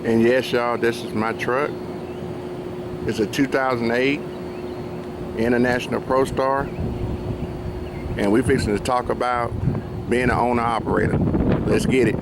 And yes, y'all, this is my truck. It's a 2008 International Pro Star, and we're fixing to talk about being an owner-operator. Let's get it.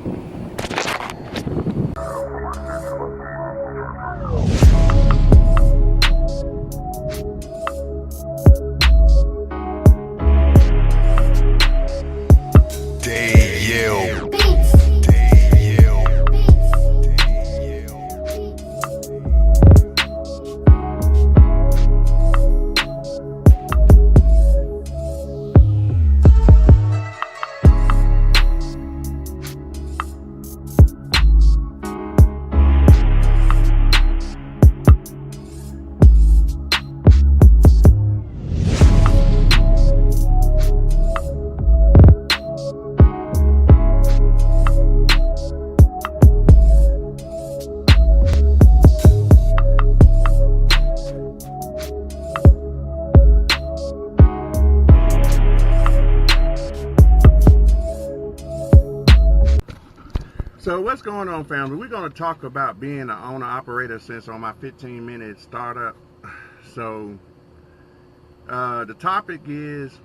So what's going on, family? We're going to talk about being an owner-operator since on my 15-minute startup. So the topic is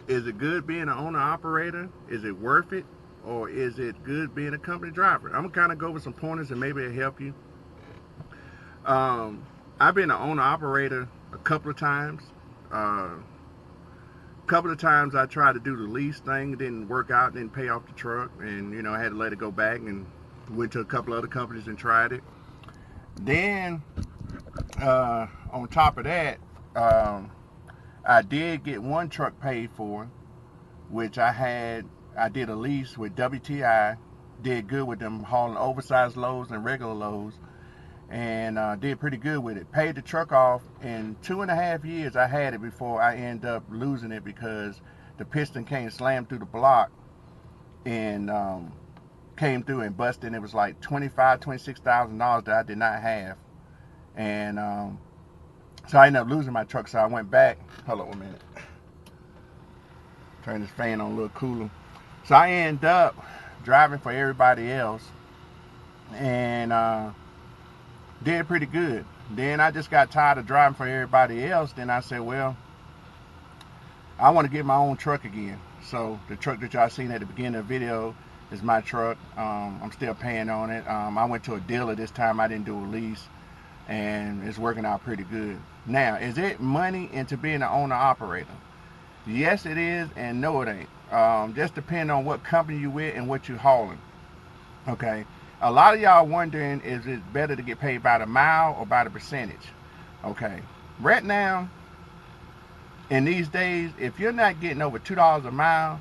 it good being an owner-operator? Is it worth it? Or is it good being a company driver? I'm going to kind of go with some pointers and maybe it'll help you. I've been an owner-operator a couple of times. Couple of times I tried to do the lease thing, didn't work out, didn't pay off the truck, and I had to let it go back and went to a couple other companies and tried it. Then on top of that, I did get one truck paid for, which I did a lease with WTI, did good with them hauling oversized loads and regular loads, and did pretty good with it. Paid the truck off in 2.5 years. I had it before I ended up losing it because the piston came slammed through the block and came through and busted. It was like $26,000 that I did not have, and so I ended up losing my truck. So I went back. Hold on a minute. Turn this fan on a little cooler. So I ended up driving for everybody else, and did pretty good. Then I just got tired of driving for everybody else. Then I said, well, I want to get my own truck again. So the truck that y'all seen at the beginning of the video is my truck. I'm still paying on it. I went to a dealer this time. I didn't do a lease, and it's working out pretty good. Now, is it money into being an owner-operator? Yes, it is, and no, it ain't. Just depending on what company you with and what you're hauling. Okay. A lot of y'all wondering, is it better to get paid by the mile or by the percentage? Okay. Right now, in these days, if you're not getting over $2 a mile,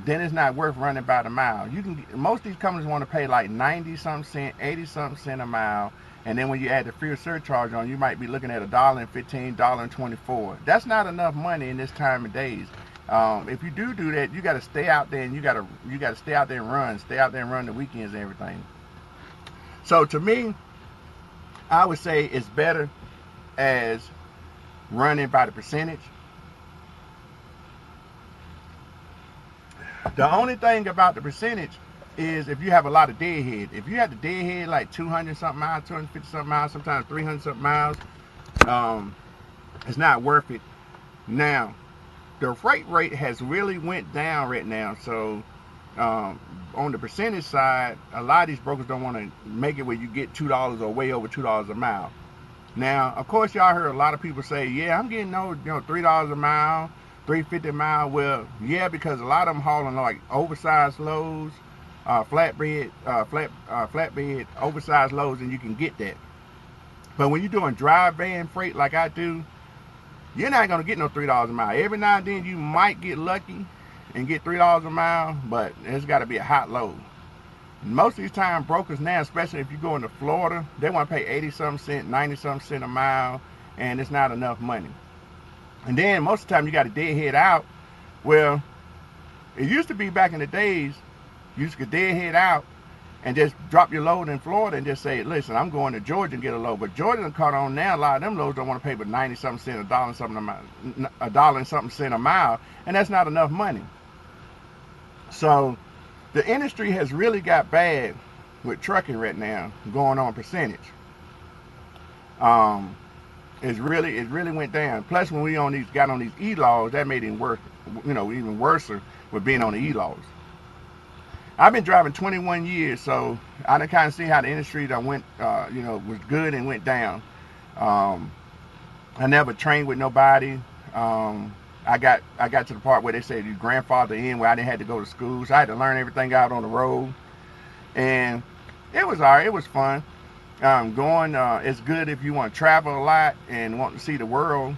then it's not worth running by the mile. Most of these companies want to pay like 90-something cent, 80-something cent a mile, and then when you add the fuel surcharge on, you might be looking at $1.15, $1.24. That's not enough money in this time of days. If you do that, you got to stay out there and you got to stay out there and run the weekends and everything. So to me, I would say it's better as running by the percentage. The only thing about the percentage is if you have a lot of deadhead. If you have the deadhead like 200-something miles, 250-something miles, sometimes 300-something miles, it's not worth it. Now, the freight rate has really went down right now, so on the percentage side, a lot of these brokers don't want to make it where you get $2 or way over $2 a mile. Now, of course, y'all heard a lot of people say, yeah, I'm getting $3 a mile, $3.50 a mile. Well, yeah, because a lot of them hauling like oversized loads, flatbed, oversized loads, and you can get that. But when you're doing dry van freight like I do, you're not going to get no $3 a mile. Every now and then you might get lucky and get $3 a mile, but it's got to be a hot load. Most of these time, brokers now, especially if you go into Florida, they want to pay 80-something cent, 90-something cent a mile, and it's not enough money. And then most of the time you got to deadhead out. Well, it used to be back in the days, you used to deadhead out and just drop your load in Florida and just say, listen, I'm going to Georgia and get a load. But Georgia done caught on now. A lot of them loads don't want to pay but 90-something cent, $1 and something cent a mile, and that's not enough money. So the industry has really got bad with trucking right now, going on percentage. It really went down. Plus, when we got on these e-laws, that made it worse. Even worse with being on the e-laws. I've been driving 21 years, so I can kind of see how the industry that went, was good and went down. Um, I never trained with nobody. I got to the part where they said you grandfather in, where I didn't have to go to school, so I had to learn everything out on the road, and it was alright. It was fun. It's good if you want to travel a lot and want to see the world.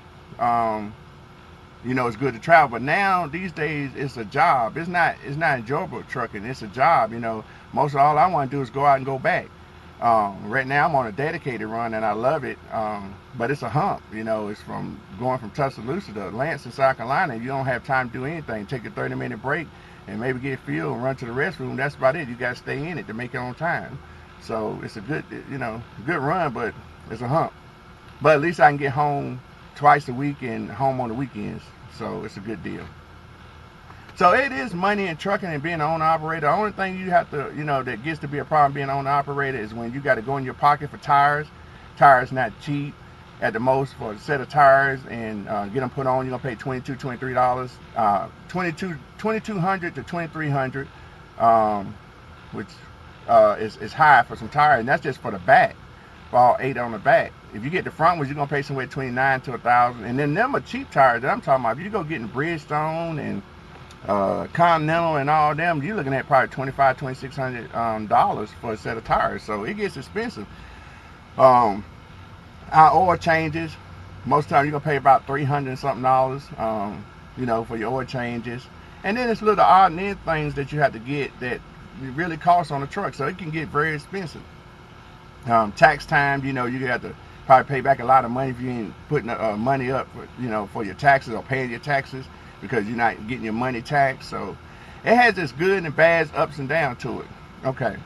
It's good to travel. But now these days it's a job. It's not enjoyable trucking. It's a job. Most of all I want to do is go out and go back. Right now I'm on a dedicated run and I love it. But it's a hump. It's from going from Tuscaloosa to Lansing, South Carolina. You don't have time to do anything. Take a 30-minute break and maybe get fuel and run to the restroom. That's about it. You got to stay in it to make it on time. So it's a good run, but it's a hump. But at least I can get home twice a week and home on the weekends. So it's a good deal. So it is money in trucking and being an owner operator. The only thing you have to, that gets to be a problem being an owner operator is when you got to go in your pocket for tires. Tires not cheap. At the most, for a set of tires and get them put on, you're gonna pay $22, $23, $2,200 to $2,300, which is high for some tires, and that's just for the back, for all 8 on the back. If you get the front ones, you're gonna pay somewhere between $900 to $1,000, and then them are cheap tires that I'm talking about. If you go getting Bridgestone and Continental and all them, you're looking at probably $2,500, $2,600 for a set of tires. So it gets expensive. Our oil changes, most of the time you're gonna pay about $300 and something, for your oil changes. And then it's little odd and end things that you have to get that really cost on the truck, so it can get very expensive. Tax time, you have to probably pay back a lot of money if you ain't putting money up for your taxes or paying your taxes, because you're not getting your money taxed. So it has its good and bad, ups and downs to it. Okay,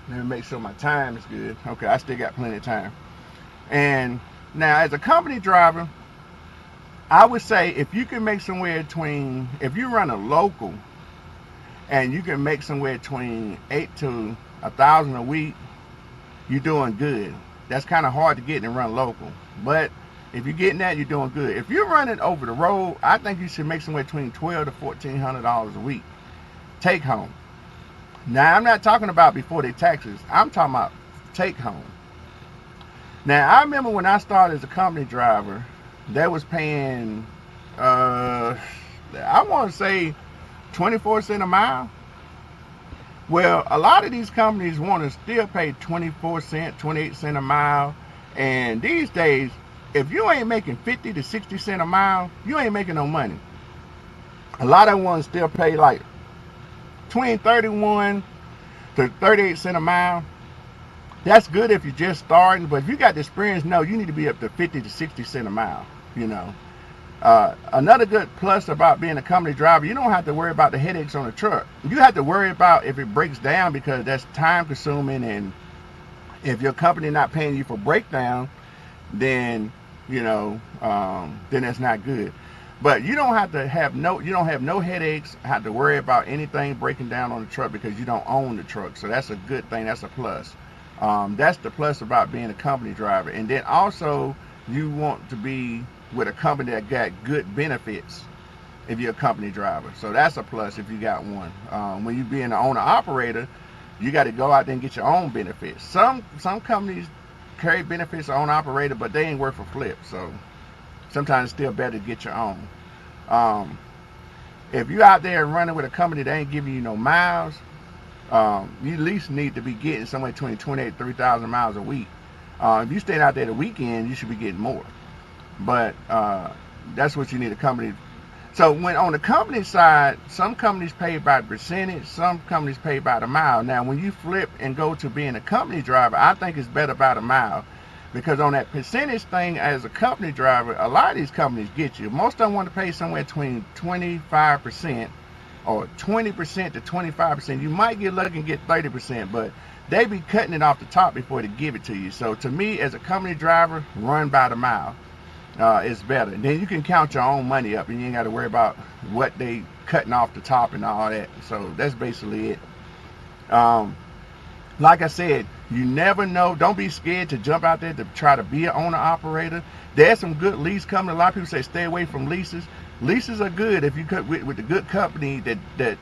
let me make sure my time is good. Okay, I still got plenty of time. And now, as a company driver, I would say if you can make somewhere between, if you run a local and you can make somewhere between $8,000 to $1,000 a week, you're doing good. That's kind of hard to get and run local, but if you're getting that, you're doing good. If you're running over the road, I think you should make somewhere between $1,200 to $1,400 a week take home. Now, I'm not talking about before they taxes. I'm talking about take home. Now, I remember when I started as a company driver, they was paying, I want to say 24 cents a mile. Well, a lot of these companies want to still pay 24 cents, 28 cents a mile. And these days, if you ain't making 50 to 60 cents a mile, you ain't making no money. A lot of ones still pay like between 31 to 38 cents a mile. That's good if you're just starting, but if you got the experience, no, you need to be up to 50 to 60 cents a mile, Another good plus about being a company driver, you don't have to worry about the headaches on the truck. You have to worry about if it breaks down, because that's time consuming, and if your company not paying you for breakdown, then, then that's not good. But you don't have to have no headaches, have to worry about anything breaking down on the truck, because you don't own the truck. So that's a good thing. That's a plus. That's the plus about being a company driver. And then also, you want to be with a company that got good benefits if you're a company driver. So that's a plus if you got one. When you being an owner operator, you got to go out there and get your own benefits. Some companies carry benefits of owner operator, but they ain't worth a flip. So sometimes it's still better to get your own. If you're out there running with a company that ain't giving you no miles, you at least need to be getting somewhere between 28 to 3,000 miles a week. If you stay out there the weekend, you should be getting more. But that's what you need a company. So when on the company side, some companies pay by the percentage, some companies pay by the mile. Now, when you flip and go to being a company driver, I think it's better by the mile, because on that percentage thing as a company driver, a lot of these companies get you. Most of them want to pay somewhere between 25% or 20% to 25%. You might get lucky and get 30%, but they be cutting it off the top before they give it to you. So to me, as a company driver, run by the mile. It's better. And then you can count your own money up, and you ain't got to worry about what they cutting off the top and all that. So that's basically it. like I said, you never know. Don't be scared to jump out there to try to be an owner operator. There's some good lease coming. A lot of people say stay away from leases. Leases are good if you cut with a good company that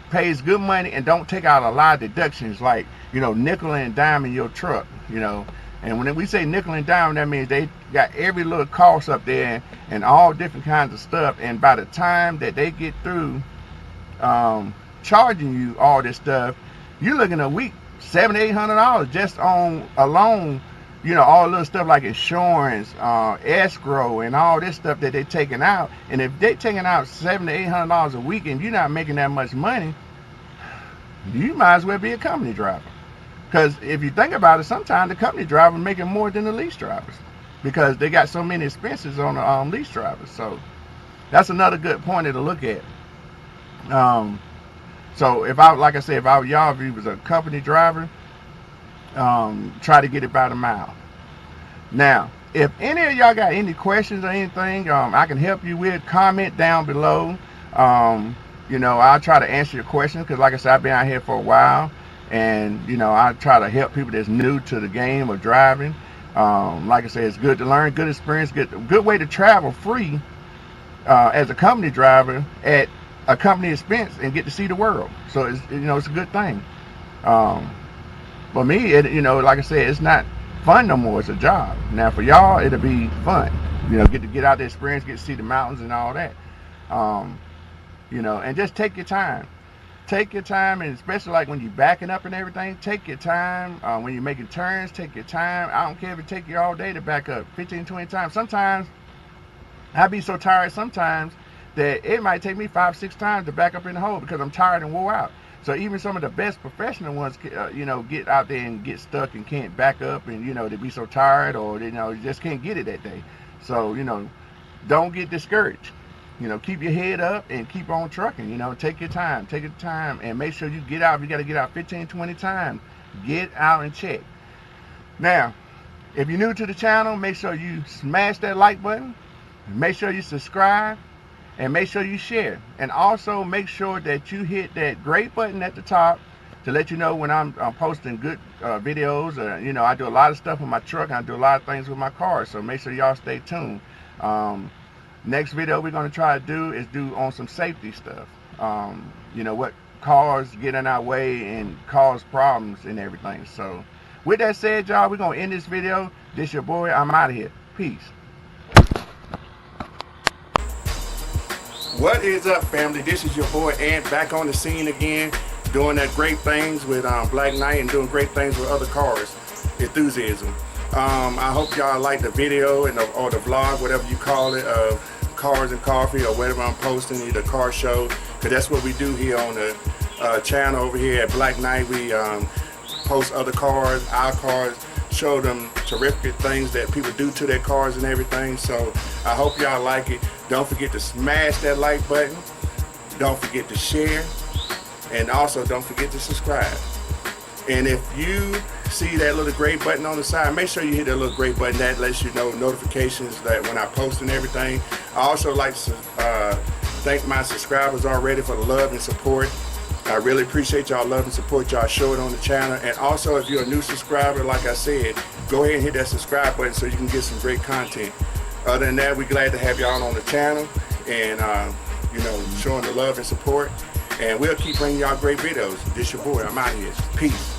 pays good money and don't take out a lot of deductions, like, you know, nickel and dime in your truck, you know. And when we say nickel and dime, that means they got every little cost up there and all different kinds of stuff. And by the time that they get through charging you all this stuff, you're looking a week $700-800 just on alone, you know, all little stuff like insurance, escrow, and all this stuff that they're taking out. And if they're taking out $700-800 a week and you're not making that much money, you might as well be a company driver. Because if you think about it, sometimes the company driver making more than the lease drivers because they got so many expenses on the lease drivers. So that's another good point to look at. So if I, like I said, if I were y'all, if you was a company driver, try to get it by the mile. Now, if any of y'all got any questions or anything I can help you with, comment down below. You know, I'll try to answer your questions because, like I said, I've been out here for a while, and you know, I try to help people that's new to the game of driving. Like I said, it's good to learn, good experience, good way to travel free as a company driver at a company expense and get to see the world. So it's, you know, it's a good thing. For me, you know, like I said, it's not fun no more. It's a job. Now for y'all, it'll be fun. You know, get out the experience, get to see the mountains and all that. You know, and just take your time. Take your time, and especially like when you're backing up and everything, take your time. When you're making turns, take your time. I don't care if it take you all day to back up, 15, 20 times. Sometimes I be so tired sometimes that it might take me 5-6 times to back up in the hole because I'm tired and wore out. So even some of the best professional ones, you know, get out there and get stuck and can't back up, and you know, they be so tired, or you know, just can't get it that day. So you know, don't get discouraged. You know, keep your head up and keep on trucking. You know, take your time, and make sure you get out. If you got to get out 15, 20 times, get out and check. Now, if you're new to the channel, make sure you smash that like button, make sure you subscribe, and make sure you share. And also make sure that you hit that great button at the top to let you know when I'm posting good videos. You know, I do a lot of stuff with my truck, and I do a lot of things with my car, so make sure y'all stay tuned. Next video we're going to try to do is on some safety stuff. You know, what cars get in our way and cause problems and everything. So with that said, y'all, we're going to end this video. This your boy. I'm out of here. Peace. What is up, family? This is your boy Ant, back on the scene again, doing that great things with Black Knight and doing great things with other cars enthusiasm. I hope y'all like the video and or the vlog, whatever you call it, of Cars and Coffee or whatever I'm posting, the car show, because that's what we do here on the channel over here at Black Knight. We post other cars, our cars, show them terrific things that people do to their cars and everything. So I hope y'all like it. Don't forget to smash that like button. Don't forget to share, and also don't forget to subscribe. And if you see that little gray button on the side, make sure you hit that little gray button. That lets you know notifications that when I post and everything. I also like to thank my subscribers already for the love and support. I really appreciate y'all love and support y'all show it on the channel. And also, if you're a new subscriber, like I said, go ahead and hit that subscribe button so you can get some great content. Other than that, we're glad to have y'all on the channel and you know, showing the love and support. And we'll keep bringing y'all great videos. This your boy. I'm out of here. Peace.